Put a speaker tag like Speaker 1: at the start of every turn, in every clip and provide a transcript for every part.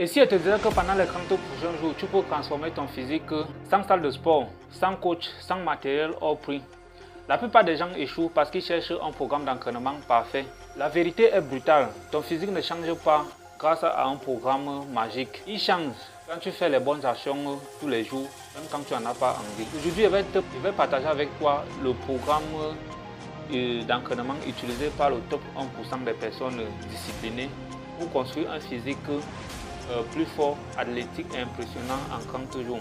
Speaker 1: Et si elle te disait que pendant les 30 prochains jours, tu peux transformer ton physique sans salle de sport, sans coach, sans matériel hors prix? La plupart des gens échouent parce qu'ils cherchent un programme d'entraînement parfait. La vérité est brutale, ton physique ne change pas grâce à un programme magique. Il change quand tu fais les bonnes actions tous les jours, même quand tu n'en as pas envie. Aujourd'hui, je vais partager avec toi le programme d'entraînement utilisé par le top 1% des personnes disciplinées pour construire un physique plus fort, athlétique et impressionnant en 30 jours.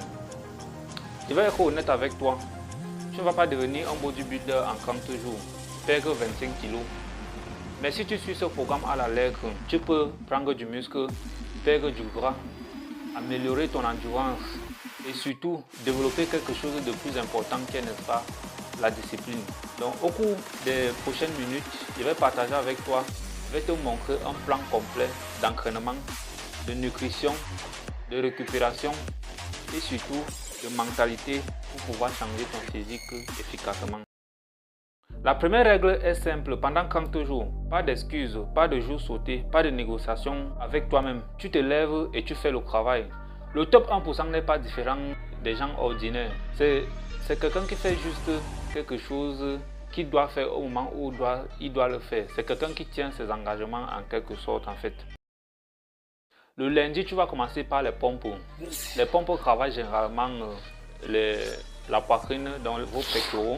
Speaker 1: Je vais être honnête avec toi, tu ne vas pas devenir un bodybuilder en 30 jours, perdre 25 kg. Mais si tu suis ce programme à la lettre, tu peux prendre du muscle, perdre du gras, améliorer ton endurance et surtout développer quelque chose de plus important qui est, n'est-ce pas, la discipline. Donc au cours des prochaines minutes, je vais partager avec toi, je vais te montrer un plan complet d'entraînement, de nutrition, de récupération et surtout de mentalité pour pouvoir changer ton physique efficacement. La première règle est simple, pendant 30 jours, pas d'excuses, pas de jours sautés, pas de négociations avec toi-même. Tu te lèves et tu fais le travail. Le top 1% n'est pas différent des gens ordinaires. C'est quelqu'un qui fait juste quelque chose qu'il doit faire au moment où il doit le faire. C'est quelqu'un qui tient ses engagements en quelque sorte en fait. Le lundi, tu vas commencer par les pompes. Les pompes travaillent généralement la poitrine dans vos pectoraux.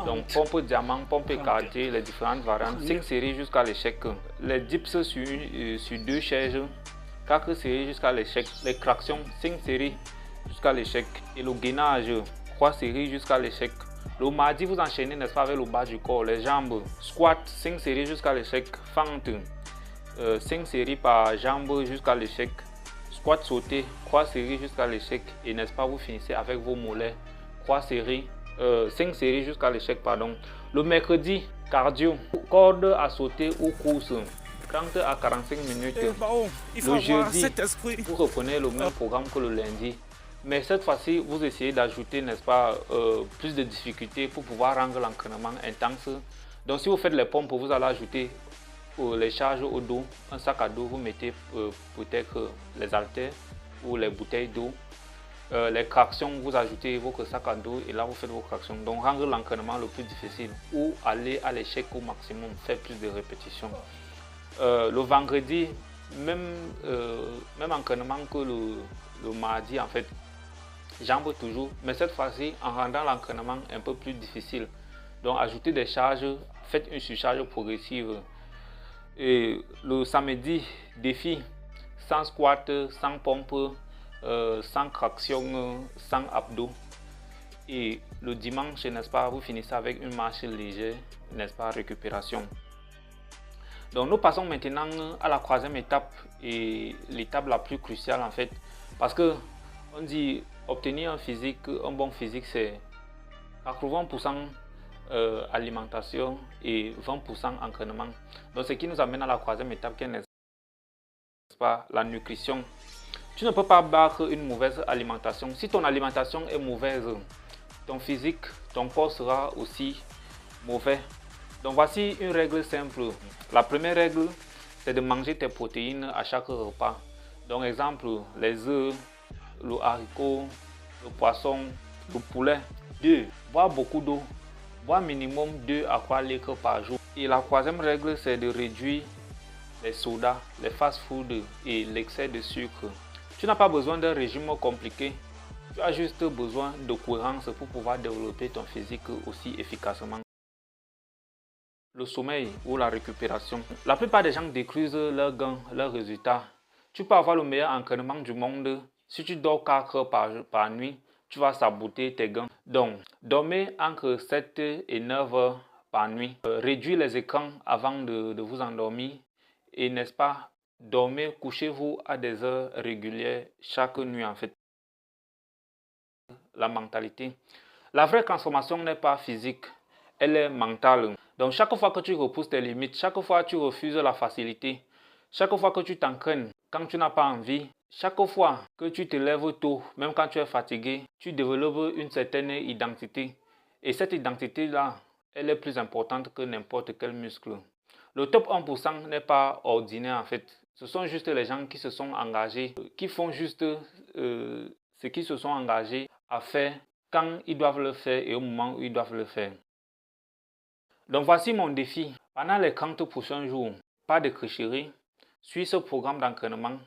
Speaker 1: Donc pompe diamant, pompe écartée, les différentes variantes, 5 séries jusqu'à l'échec. Les dips sur 2 charges, 4 séries jusqu'à l'échec. Les tractions, 5 séries jusqu'à l'échec. Et le gainage, 3 séries jusqu'à l'échec. Le mardi, vous enchaînez, n'est-ce pas, avec le bas du corps, les jambes. Squat, 5 séries jusqu'à l'échec. Fente, 5 séries par jambe jusqu'à l'échec. Squat sauté, 3 séries jusqu'à l'échec. Et n'est-ce pas, vous finissez avec vos mollets, 3 séries. 5 séries jusqu'à l'échec, pardon. Le mercredi, cardio, corde à sauter ou course, 30 à 45 minutes. Le jeudi, vous reprenez le même programme que le lundi. Mais cette fois-ci, vous essayez d'ajouter, n'est-ce pas, plus de difficultés pour pouvoir rendre l'entraînement intense. Donc si vous faites les pompes, vous allez ajouter les charges au dos, un sac à dos, vous mettez peut-être les haltères ou les bouteilles d'eau. Les tractions, vous ajoutez votre sac à dos et là vous faites vos tractions. Donc rendre l'entraînement le plus difficile ou aller à l'échec au maximum, faire plus de répétitions. Le vendredi, même entraînement que le mardi en fait, jambes toujours, mais cette fois-ci en rendant l'entraînement un peu plus difficile. Donc ajoutez des charges, faites une surcharge progressive. Et le samedi, défi, sans squat, sans pompe, sans traction, sans abdos. Et le dimanche, n'est-ce pas, vous finissez avec une marche légère, n'est-ce pas, récupération. Donc nous passons maintenant à la troisième étape et l'étape la plus cruciale en fait. Parce que on dit obtenir un bon physique, c'est 80% alimentation et 20% entraînement. Donc ce qui nous amène à la troisième étape qui est, n'est-ce pas, la nutrition. Tu ne peux pas battre une mauvaise alimentation. Si ton alimentation est mauvaise, ton physique, ton corps sera aussi mauvais. Donc voici une règle simple. La première règle, c'est de manger tes protéines à chaque repas. Donc exemple, les œufs, le haricot, le poisson, le poulet. 2. Boire beaucoup d'eau. Boire minimum 2 à 3 litres par jour. Et la troisième règle, c'est de réduire les sodas, les fast-food et l'excès de sucre. Tu n'as pas besoin d'un régime compliqué, tu as juste besoin de cohérence pour pouvoir développer ton physique aussi efficacement. Le sommeil ou la récupération. La plupart des gens détruisent leurs gains, leurs résultats. Tu peux avoir le meilleur entraînement du monde. Si tu dors 4 heures par nuit, tu vas saboter tes gains. Donc, dormez entre 7 et 9 heures par nuit. Réduisez les écrans avant de vous endormir. Et n'est-ce pas, dormez, couchez-vous à des heures régulières chaque nuit en fait. La mentalité. La vraie transformation n'est pas physique, elle est mentale. Donc chaque fois que tu repousses tes limites, chaque fois que tu refuses la facilité, chaque fois que tu t'entraînes quand tu n'as pas envie, chaque fois que tu te lèves tôt, même quand tu es fatigué, tu développes une certaine identité. Et cette identité-là, elle est plus importante que n'importe quel muscle. Le top 1% n'est pas ordinaire en fait. Ce sont juste les gens qui se sont engagés, qui font juste ce qu'ils se sont engagés à faire quand ils doivent le faire et au moment où ils doivent le faire. Donc voici mon défi. Pendant les 30 prochains jours, pas de tricherie, suis ce programme d'entraînement,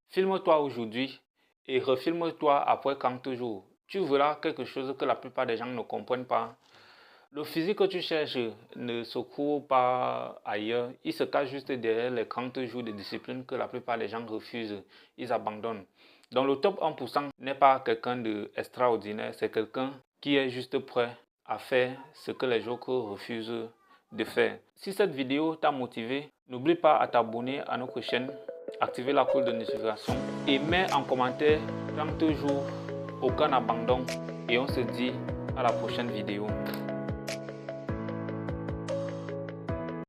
Speaker 1: filme-toi aujourd'hui et refilme-toi après 30 jours. Tu verras quelque chose que la plupart des gens ne comprennent pas. Le physique que tu cherches ne se court pas ailleurs, il se cache juste derrière les 30 jours de discipline que la plupart des gens refusent, ils abandonnent. Donc le top 1% n'est pas quelqu'un d'extraordinaire, c'est quelqu'un qui est juste prêt à faire ce que les autres refusent de faire. Si cette vidéo t'a motivé, n'oublie pas à t'abonner à notre chaîne, activer la cloche de notification et mets en commentaire 30 jours, aucun abandon et on se dit à la prochaine vidéo.